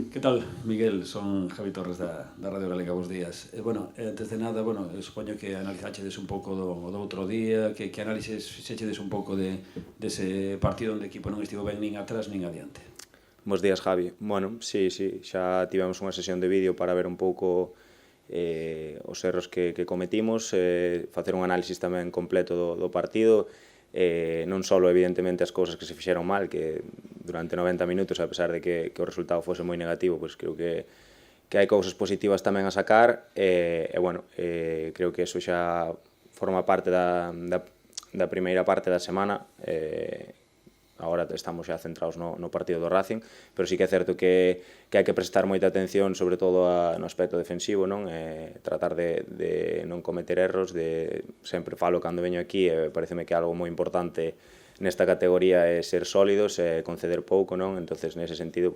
Que tal, Miguel? Son Javi Torres da Radio Galega, bos días. Antes de nada, supoño que analizachedes un pouco do outro día, que análises fixechedes un pouco dese partido onde o equipo non estivo ben nin atrás nin adiante. Bos días, Javi. Sí, xa tivemos unha sesión de vídeo para ver un pouco os erros que cometimos, facer un análisis tamén completo do partido, non só evidentemente as cousas que se fixeron mal, que durante 90 minutos, a pesar de que o resultado fose moi negativo, pois creo que hai cousas positivas tamén a sacar, creo que eso xa forma parte da primeira parte da semana. Agora estamos xa centrados no partido do Racing, pero sí que é certo que hai que prestar moita atención, sobre todo no aspecto defensivo, non? Tratar de non cometer erros, sempre falo cando veño aquí, pareceme que algo moi importante nesta categoría é ser sólidos, conceder pouco, non? Entonces, nese sentido,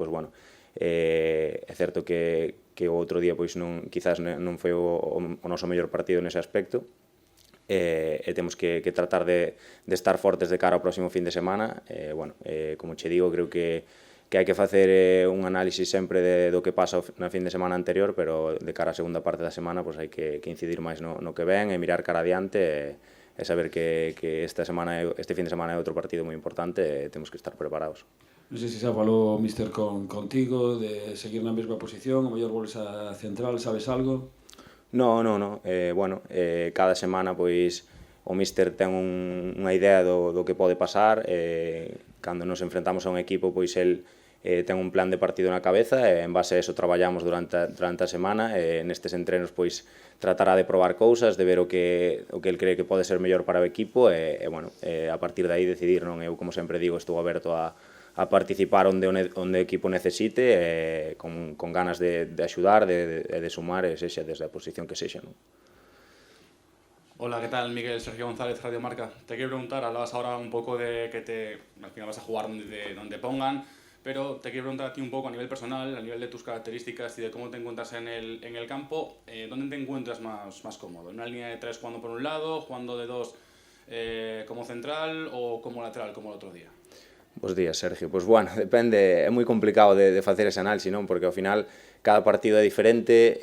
é certo que o outro día quizás non foi o noso mellor partido nese aspecto, e temos que tratar de estar fortes de cara ao próximo fin de semana. Como che digo, creo que hai que facer un análisis sempre do que pasa na fin de semana anterior, pero de cara á segunda parte da semana hai que incidir máis no que ven e mirar cara adiante e saber que este fin de semana é outro partido moi importante e temos que estar preparados. Non sei se xa falou o míster contigo de seguir na mesma posición, o mellor volves a central, sabes algo? No. Cada semana o míster ten unha idea do que pode pasar. Cando nos enfrentamos a un equipo, el ten un plan de partido na cabeza e en base a eso traballamos durante a semana. Nestes entrenos tratará de probar cousas, de ver o que el cree que pode ser mellor para o equipo e a partir de aí decidir. Non, eu, como sempre digo, estou aberto a participar onde o equipo necesite, con ganas de axudar, de sumar, sexa desde a posición que sexa, non? Hola, ¿qué tal? Miguel, Sergio González, Radio Marca. Te quiero preguntar, hablabas ahora un poco de que al final vas a jugar donde pongan, pero te quiero preguntar a ti un poco a nivel personal, a nivel de tus características y de cómo te encuentras en el campo, ¿dónde te encuentras más cómodo? ¿En una línea de 3 jugando por un lado, jugando de 2 como central o como lateral, como el otro día? Bos días, Sergio. Depende, é moi complicado de facer ese análise, non? Porque ao final cada partido é diferente,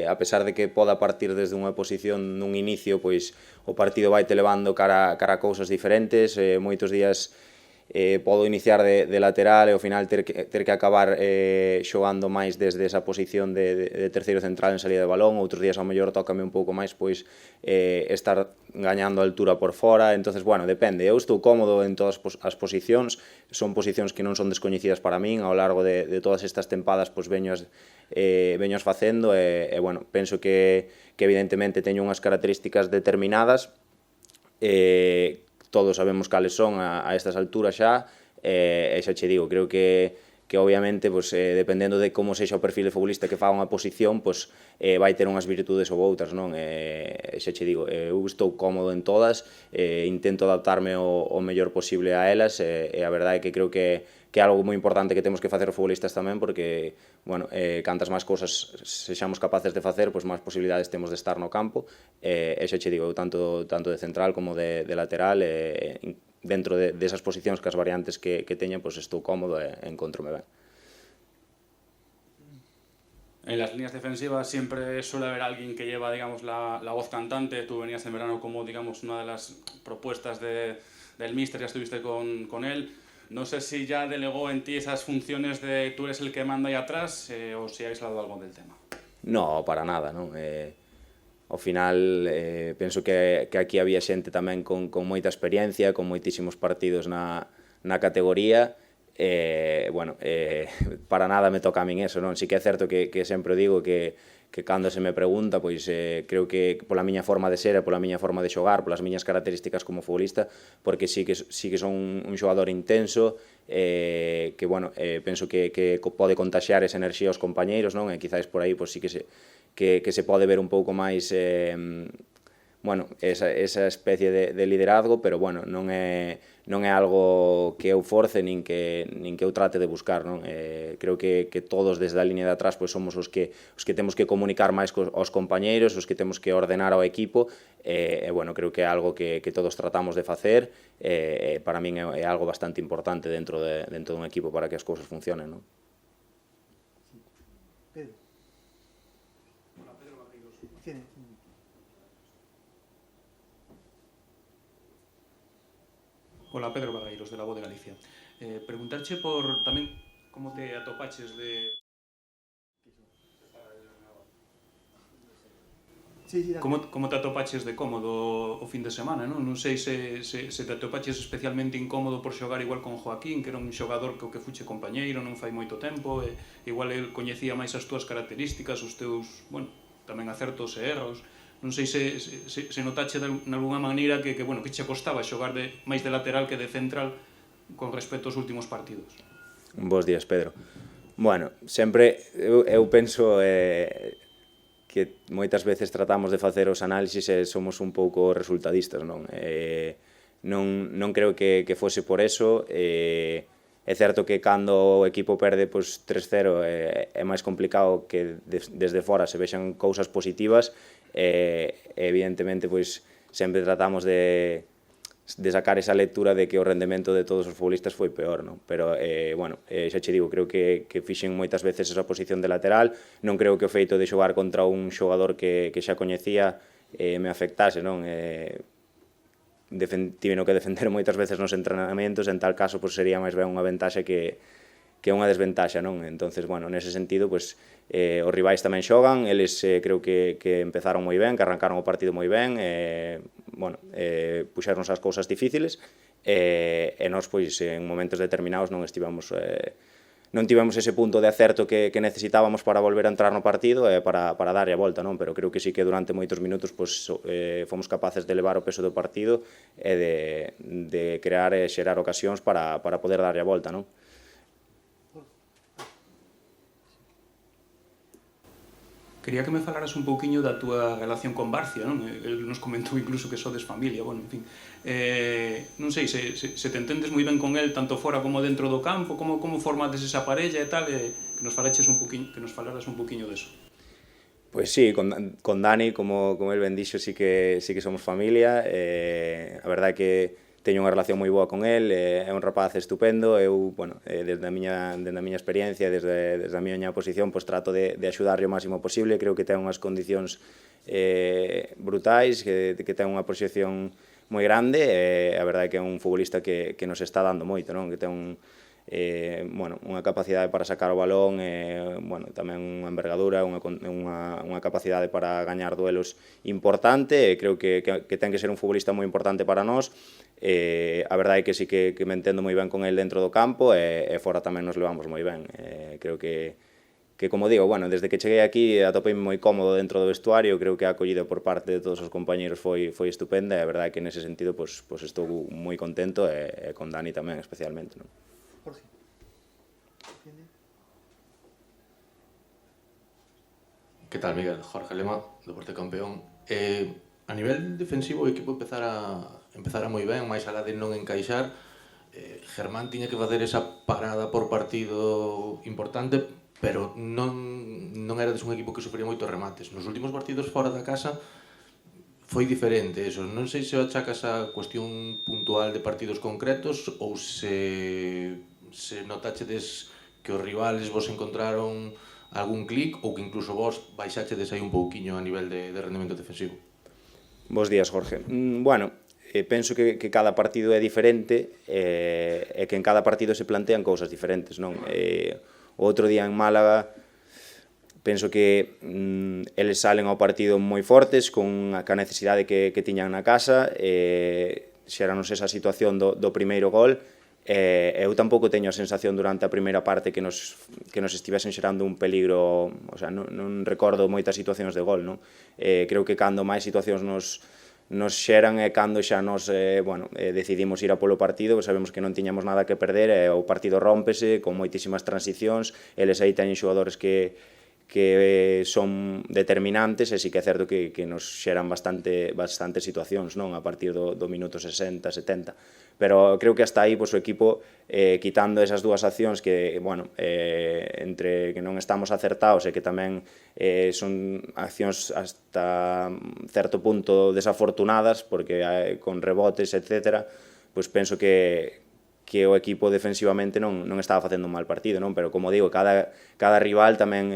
a pesar de que poda partir desde unha posición nun inicio, o partido vai te levando cara a cousas diferentes. Moitos días podo iniciar de lateral e ao final ter que acabar xogando máis desde esa posición de terceiro central en salida de balón. Outros días ao mellor tócame un pouco máis estar gañando altura por fora. Entonces, depende. Eu estou cómodo en todas as posicións, son posicións que non son descoñecidas para min. Ao largo de todas estas tempadas veño as facendo e penso que evidentemente teño unhas características determinadas, todos sabemos cales son a estas alturas xa, e xa che digo, creo que obviamente, dependendo de como sexa o perfil de futbolista que faga unha posición, vai ter unhas virtudes ou outras, non? Xa che digo, eu estou cómodo en todas, intento adaptarme o mellor posible a elas, e a verdade é que creo que é algo moi importante que temos que facer os futbolistas tamén, porque, cantas máis cousas sexamos capaces de facer, máis posibilidades temos de estar no campo, e xa che digo, tanto de central como de lateral, dentro desas posicións que as variantes que teñan, estou cómodo e encontrome ben. En las líneas defensivas siempre suele haber alguien que lleva, digamos, la voz cantante. Tú venías en verano como, digamos, una de las propuestas del míster, ya estuviste con él. No sé si ya delegó en ti esas funciones de tú eres el que manda ahí atrás, o si habéis hablado algo del tema. No, para nada, non? Ao final, penso que aquí había xente tamén con moita experiencia, con moitísimos partidos na categoría, para nada me toca a min eso, non? Si que é certo que sempre digo que cando se me pregunta, creo que pola miña forma de ser e pola miña forma de xogar, polas miñas características como futbolista, porque sí que son un xogador intenso, penso que pode contaxiar esa enerxía aos compañeiros, non? E quizáis por aí sí que se pode ver un pouco máis esa especie de liderazgo, pero non é algo que eu force nin que eu trate de buscar, non? Creo que todos desde a línea de atrás somos os que temos que comunicar máis aos compañeiros, os que temos que ordenar ao equipo, creo que é algo que todos tratamos de facer, para min é algo bastante importante dentro dun equipo para que as cousas funcionen, non? Pedro. Tiene. Hola, Pedro Barreiros, de La Voz de Galicia. Preguntarche por tamén como te atopaches de... Sí, Como te atopaches de cómodo o fin de semana, non? Non sei se te atopaches especialmente incómodo por xogar igual con Joaquín, que era un xogador co que fuche compañeiro non fai moito tempo, e igual el coñecía máis as túas características, os teus, bueno, tamén acertos e erros. Non sei se notache de alguna maneira que che costaba xogar máis de lateral que de central con respecto aos últimos partidos. Bos días, Pedro. Bueno, sempre eu penso que moitas veces tratamos de facer os análisis e somos un pouco resultadistas, non? Non creo que fose por eso. É certo que cando o equipo perde 3-0 é máis complicado que desde fora se vexan cousas positivas. Evidentemente, sempre tratamos de sacar esa lectura de que o rendemento de todos os futbolistas foi peor, non? Pero, xa che digo, creo que fixen moitas veces esa posición de lateral. Non creo que o feito de xogar contra un xogador que xa coñecía me afectase, non? Tiveno que defender moitas veces nos entrenamentos, en tal caso sería máis ben unha ventaxa que unha desventaxa, non? Entonces, nese sentido, os rivais tamén xogan, eles creo que empezaron moi ben, que arrancaron o partido moi ben, puxeron as cousas difíciles, e nós, en momentos determinados non tivemos ese punto de acerto que necesitábamos para volver a entrar no partido e para darlle a volta, non? Pero creo que sí que durante moitos minutos fomos capaces de elevar o peso do partido e de crear e xerar ocasións para poder darlle a volta, non? Quería que me falaras un pouquiño da túa relación con Barcia, non? El nos comentou incluso que sodes familia, en fin. Non sei se te entendes moi ben con el, tanto fora como dentro do campo, como formades esa parella e tal, que nos falaras un pouquiño deso. Pois sí, con Dani, como el ben dixo, sí que somos familia. A verdade é que teño unha relación moi boa con el, é un rapaz estupendo. Eu, desde a miña experiencia, desde a miña posición, trato de axudarlle o máximo posible. Creo que ten unhas condicións brutais, que ten unha proxección moi grande, e a verdade é que é un futbolista que nos está dando moito, non? Que ten unha capacidade para sacar o balón, tamén unha envergadura, unha capacidade para gañar duelos importante, e creo que ten que ser un futbolista moi importante para nós. A verdade é que sí que me entendo moi ben con el dentro do campo, e fora tamén nos levamos moi ben. Creo que, como digo, desde que cheguei aquí atopeime moi cómodo dentro do vestuario. Creo que a acollida por parte de todos os compañeros foi estupenda, e a verdade é que nese sentido estou moi contento, e con Dani tamén especialmente, non? Jorge. Que tal, Miguel? Jorge Lema, Deporte Campeón. A nivel defensivo o equipo empezara moi ben, máis alá de non encaixar. Germán tiña que facer esa parada por partido importante, pero non era un equipo que sufría moitos remates. Nos últimos partidos fora da casa foi diferente eso. Non sei se o achacas a cuestión puntual de partidos concretos ou se notachedes que os rivales vos encontraron algún clic ou que incluso vos baixachedes aí un pouquiño a nivel de rendemento defensivo. Bos días, Jorge. Penso que cada partido é diferente, e que en cada partido se plantean cousas diferentes, non? O outro día en Málaga penso que eles salen ao partido moi fortes, con a necesidade que tiñan na casa, xeranos esa situación do primeiro gol. Eu tampouco teño a sensación durante a primeira parte que nos estivesen xerando un peligro. O sea, non recordo moitas situacións de gol, non? Creo que cando máis situacións nos xeran é cando xa nos decidimos ir a polo partido, sabemos que non tiñamos nada que perder, e o partido rómpese con moitísimas transicións. Eles aí teñen xogadores que son determinantes, e sí que é certo que nos xeran bastante situacións, non? A partir do minuto 60, 70. Pero creo que hasta aí o equipo, quitando esas dúas accións que, entre que non estamos acertados e que tamén son accións hasta certo punto desafortunadas, porque con rebotes, etc., penso que que o equipo defensivamente non estaba facendo un mal partido, non? Pero como digo, cada rival tamén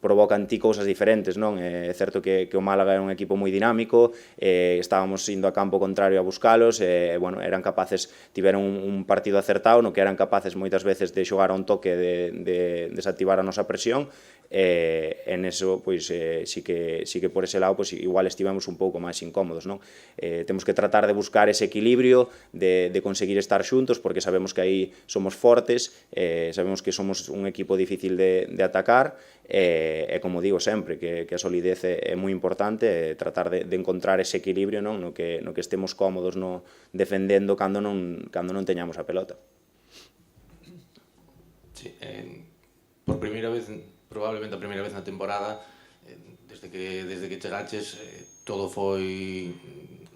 provoca en ti cousas diferentes, non? É certo que o Málaga é un equipo moi dinámico, estábamos indo a campo contrario a buscalos, bueno, eran capaces, tiveron un partido acertado no que eran capaces moitas veces de xogar a un toque de desactivar a nosa presión, en eso, pois, sí que por ese lado, pois, igual estivemos un pouco máis incómodos, non? Temos que tratar de buscar ese equilibrio, de conseguir estar xuntos, porque sabemos que aí somos fortes, sabemos que somos un equipo difícil de atacar, e como digo sempre, que a solidez é moi importante, tratar de encontrar ese equilibrio, non? No que estemos cómodos defendendo cando non teñamos a pelota. Sí, por primeira vez, probablemente a primeira vez na temporada, desde que chegaches, todo foi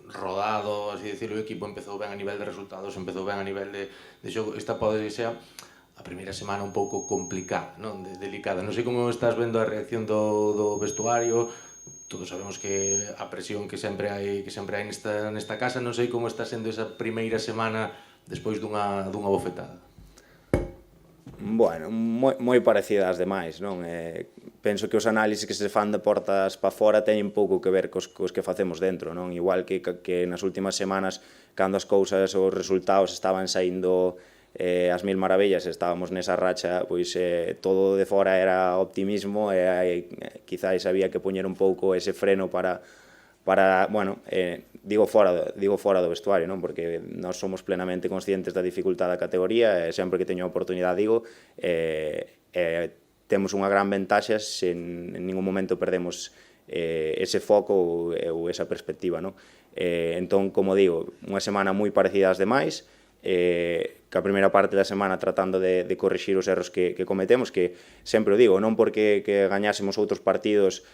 rodado, así decirlo, o equipo empezou ben a nivel de resultados, empezou ben a nivel de xogo. Esta pode ser a primeira semana un pouco complicada, non? Delicada. Non sei como estás vendo a reacción do vestuario. Todos sabemos que a presión que sempre hai nesta casa, non sei como está sendo esa primeira semana despois dunha bofetada. Bueno, moi parecida ás demais, non? Penso que os análises que se fan de portas pa fora teñen pouco que ver cos que facemos dentro, non? Igual que nas últimas semanas, cando as cousas, os resultados estaban saindo as mil maravillas, estábamos nesa racha, pois todo de fora era optimismo e quizáis había que poñer un pouco ese freno para bueno, digo fora do vestuario, non? Porque nós somos plenamente conscientes da dificultade da categoría, e sempre que teño a oportunidade digo, temos unha gran ventaxa se en ningún momento perdemos ese foco ou esa perspectiva, non? Entón, como digo, unha semana moi parecida ás demais, que a primeira parte da semana tratando de corrixir os erros que cometemos, que sempre o digo, non porque gañásemos outros partidos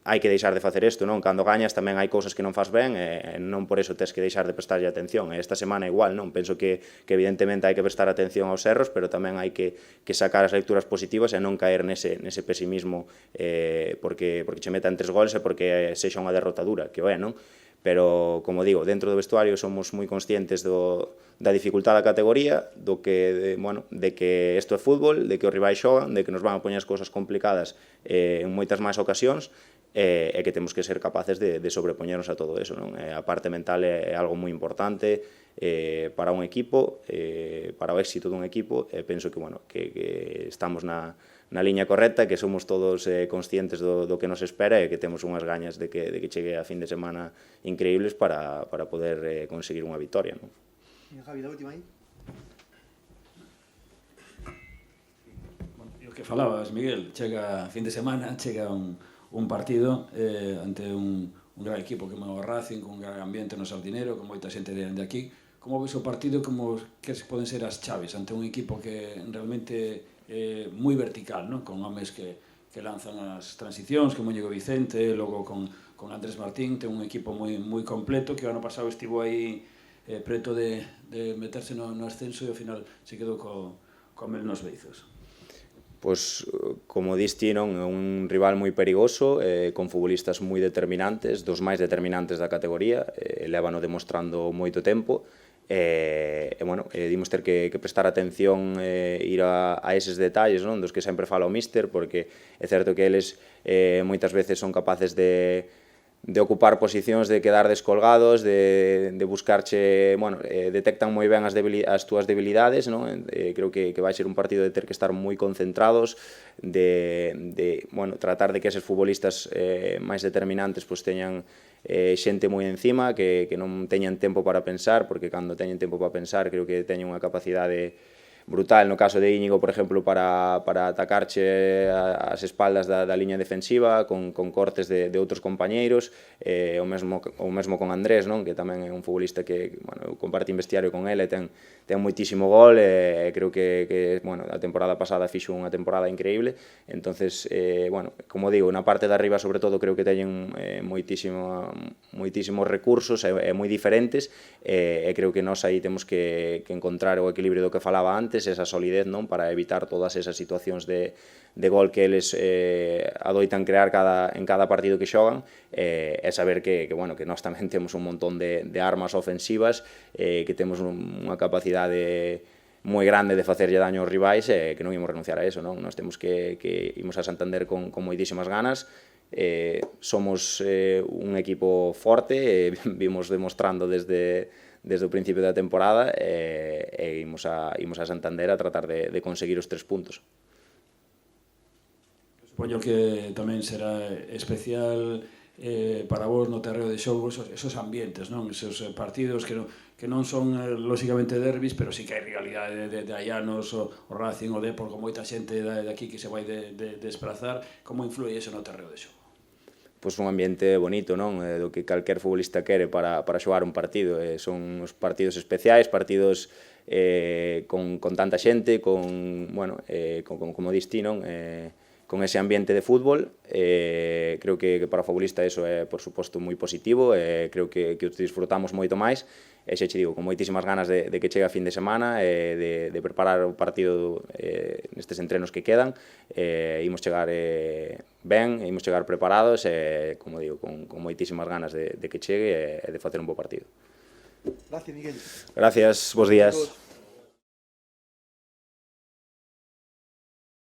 hai que deixar de facer isto, non? Cando gañas tamén hai cousas que non faz ben e non por eso tes que deixar de prestarlle atención. Esta semana igual, non? Penso que evidentemente hai que prestar atención aos erros, pero tamén hai que sacar as lecturas positivas e non caer nese pesimismo porque che metan 3 goles e porque sexa unha derrota dura, que o é, non? Pero, como digo, dentro do vestuario somos moi conscientes da dificultade da categoría, de que isto é fútbol, de que os rivais xogan, de que nos van a poñer as cousas complicadas en moitas máis ocasións, e que temos que ser capaces de sobrepoñernos a todo eso, non? A parte mental é algo moi importante para un equipo, para o éxito dun equipo, e penso que estamos na liña correcta, que somos todos conscientes do que nos espera e que temos unhas gañas de que chegue a fin de semana increíbles para poder conseguir unha victoria, non? Javi, da última aí. O que falabas, Miguel, chega fin de semana, chega un partido ante un gran equipo como o Racing, con un gran ambiente no Sardinero, con moita xente de aquí. Como ves o partido, como que poden ser as chaves ante un equipo que realmente é moi vertical, non? Con homes que lanzan as transicións, como Ñigo Vicente, logo con Andrés Martín, ten un equipo moi completo, que o ano pasado estivo aí preto de meterse no ascenso e ao final se quedou co mel nos beizos. Pois, como diste, non, é un rival moi perigoso, con futbolistas moi determinantes, dos máis determinantes da categoría, lévano demostrando moito tempo, dimos ter que prestar atención ir a eses detalles, non, dos que sempre fala o míster, porque é certo que eles moitas veces son capaces de ocupar posicións, de quedar descolgados, de buscarche, detectan moi ben as túas debilidades, non? Creo que vai ser un partido de ter que estar moi concentrados, de tratar de que eses futbolistas máis determinantes teñan xente moi encima, que non teñan tempo para pensar, porque cando teñen tempo para pensar creo que teñen unha capacidade brutal no caso de Íñigo, por exemplo, para atacarche as espaldas da liña defensiva con cortes de outros compañeiros, o mesmo con Andrés, non? Que tamén é un futbolista que compartín vestiario con ele, ten moitísimo gol, e creo que a temporada pasada fixo unha temporada increíble. Entonces, como digo, na parte de arriba sobre todo creo que teñen moitísimos recursos e moi diferentes, e creo que nós aí temos que encontrar o equilibrio do que falaba antes, constantes, esa solidez, non, para evitar todas esas situacións de gol que eles adoitan crear en cada partido que xogan, e saber que nós tamén temos un montón de armas ofensivas, que temos unha capacidade moi grande de facerlle daño aos rivais, que non imos renunciar a eso, non? Nós temos que imos a Santander con moitísimas ganas, somos un equipo forte, vimos demostrando desde o principio da temporada, e imos a Santander a tratar de conseguir os 3 puntos. Supoño que tamén será especial para vos no terreo de xogo esos ambientes, non? Esos partidos que non son lóxicamente derbis, pero sí que hai rivalidade de Aianos, o Racing, o Depor, con moita xente de aquí que se vai desplazar. Como influi eso no terreo de xogo? Pois un ambiente bonito, non? Do que calquer futbolista quere para xogar un partido. Son os partidos especiais, partidos con tanta xente, como dis ti, non? Con ese ambiente de fútbol. Creo que para o futbolista eso é, por suposto, moi positivo, creo que o disfrutamos moito máis, e xa che digo, con moitísimas ganas de que chegue a fin de semana, de preparar o partido nestes entrenos que quedan, imos chegar ben, imos chegar preparados, como digo, con moitísimas ganas de que chegue e de facer un bo partido. Gracias, Miguel. Gracias, bons días.